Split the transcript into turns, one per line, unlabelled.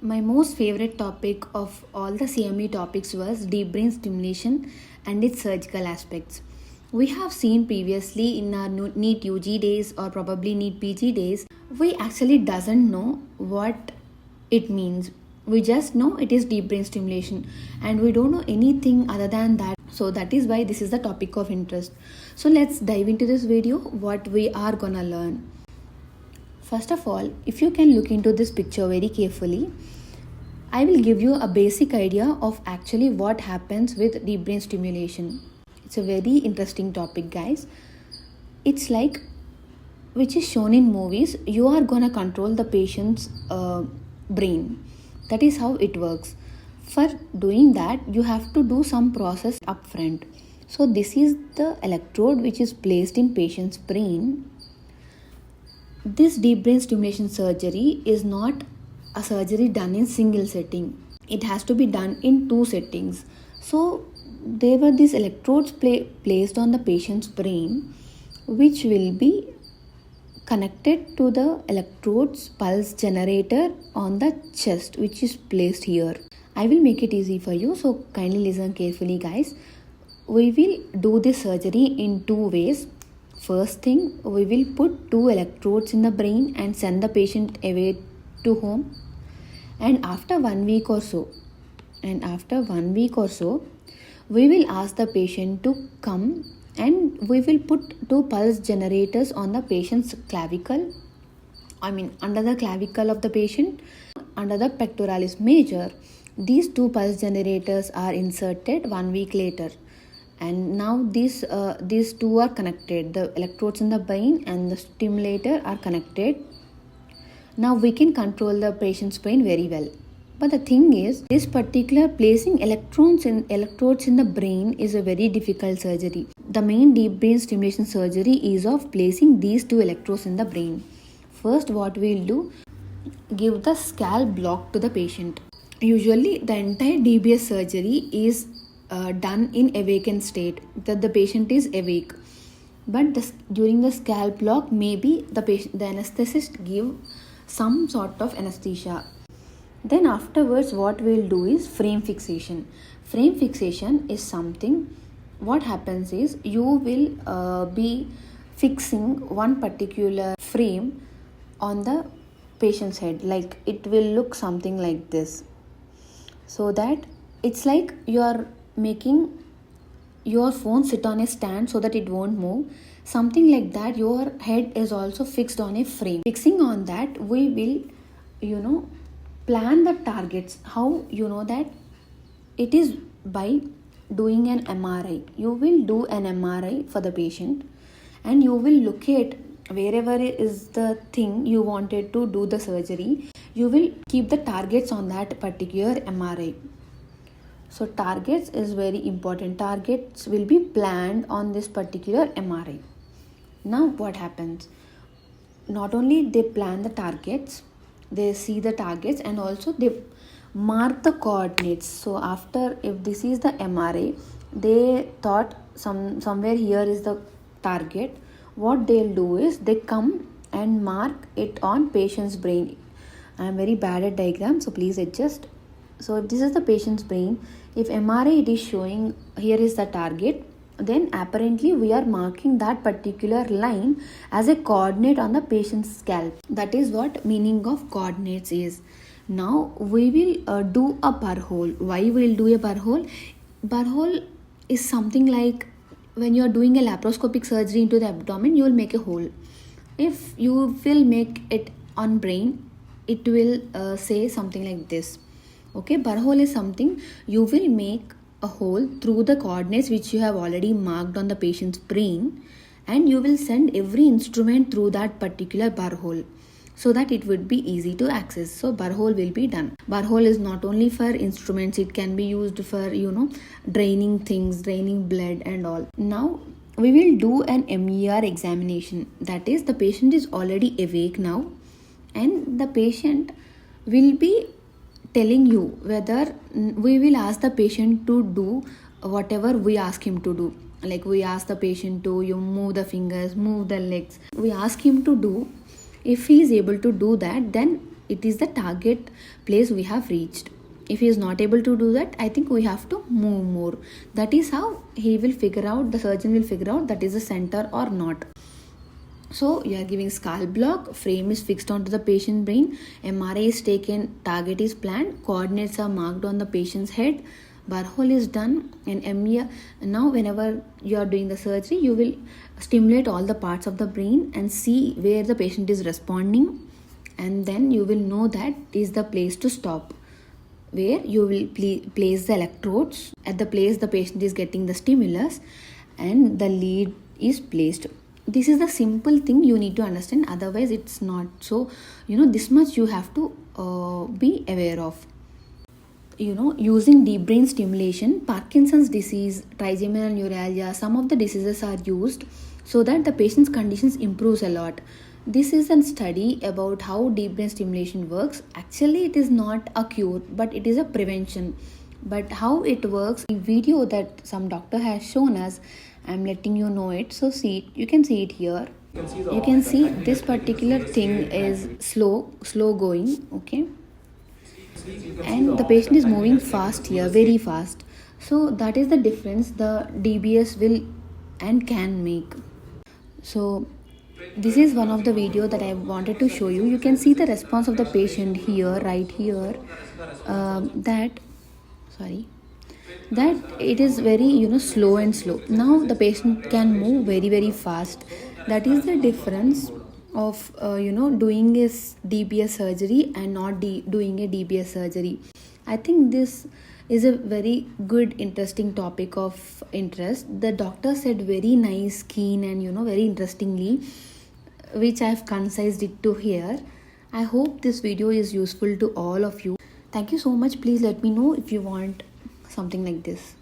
My most favorite topic of all the CME topics was deep brain stimulation and its surgical aspects. We have seen previously in our neet UG days or probably neet PG days, we actually doesn't know what it means. We just know it is deep brain stimulation and we don't know anything other than that. So that is why this is the topic of interest. So let's dive into this video what we are gonna learn. First of all, if you can look into this picture very carefully, I will give you a basic idea of actually what happens with deep brain stimulation. It's a very interesting topic, guys. It's like which is shown in movies, you are gonna control the patient's brain. That is how it works. For doing that, you have to do some process upfront. So this is the electrode which is placed in patient's brain. This deep brain stimulation surgery is not a surgery done in single setting. It has to be done in two settings. So there were these electrodes placed on the patient's brain, which will be connected to the electrodes pulse generator on the chest, which is placed here. I will make it easy for you, so kindly listen carefully, guys. We will do this surgery in two ways. First thing, we will put two electrodes in the brain and send the patient away to home. And after 1 week or so, we will ask the patient to come and we will put two pulse generators on the patient's clavicle. Under the clavicle of the patient, under the pectoralis major. These two pulse generators are inserted 1 week later. And now these two are connected. The electrodes in the brain and the stimulator are connected. Now we can control the patient's brain very well. But the thing is, this particular placing electrodes in the brain is a very difficult surgery. The main deep brain stimulation surgery is of placing these two electrodes in the brain. First, what we will do, give the scalp block to the patient. Usually, the entire DBS surgery is done in awakened state, that the patient is awake. But during the scalp block, maybe the anesthetist give some sort of anesthesia. Then afterwards, what we'll do is frame fixation. Frame fixation is something, what happens is you will be fixing one particular frame on the patient's head. Like it will look something like this. So that it's like you are making your phone sit on a stand so that it won't move. Something like that, your head is also fixed on a frame. Fixing on that, we will, plan the targets. How you know that? It is by doing an MRI. You will do an MRI for the patient and you will locate wherever is the thing you wanted to do the surgery. You will keep the targets on that particular MRI. So targets is very important. Targets will be planned on this particular MRI. Now what happens? Not only they plan the targets, they see the targets and also they mark the coordinates. So after, if this is the MRI, they thought somewhere here is the target. What they'll do is they come and mark it on patient's brain. I am very bad at diagram, so please adjust. So if this is the patient's brain, if MRI it is showing here is the target, then apparently we are marking that particular line as a coordinate on the patient's scalp. That is what meaning of coordinates is. Now we will do a burr hole. Why we will do a burr hole? Burr hole is something like when you are doing a laparoscopic surgery into the abdomen, you will make a hole. If you will make it on brain, it will say something like this. Okay, burr hole is something you will make a hole through the coordinates which you have already marked on the patient's brain, and you will send every instrument through that particular burr hole so that it would be easy to access. So burr hole will be done. Burr hole is not only for instruments, it can be used for draining things, draining blood and all. Now we will do an MER examination. That is, the patient is already awake now and the patient will be telling you whether we will ask the patient to do whatever we ask him to do. Like we ask the patient to move the fingers, move the legs. We ask him to do. If he is able to do that, then it is the target place we have reached. If he is not able to do that, I think we have to move more. That is how he will figure out, the surgeon will figure out that is the center or not. So you are giving scalp block, frame is fixed onto the patient brain, MRI is taken, target is planned, coordinates are marked on the patient's head, burhole is done, and MER. Now whenever you are doing the surgery, you will stimulate all the parts of the brain and see where the patient is responding, and then you will know that is the place to stop, where you will place the electrodes at the place the patient is getting the stimulus and the lead is placed. This is the simple thing you need to understand, otherwise it's not. So this much you have to be aware of. Using deep brain stimulation, Parkinson's disease, trigeminal neuralgia, some of the diseases are used so that the patient's conditions improves a lot. This is a study about how deep brain stimulation works. Actually, it is not a cure, but it is a prevention. But how it works, the video that some doctor has shown us, I'm letting you know it. So see it, you can see it here. You can see this particular thing is slow going, okay? And the patient is moving fast here, very fast. So that is the difference the DBS will and can make. So this is one of the video that I wanted to show you. You can see the response of the patient here, right here, that it is very slow and slow. Now the patient can move very fast. That is the difference of doing this DBS surgery and not doing a DBS surgery. I think this is a very good interesting topic of interest. The doctor said very nice, keen, and very interestingly, which I have concised it to here. I hope this video is useful to all of you. Thank you so much. Please let me know if you want something like this.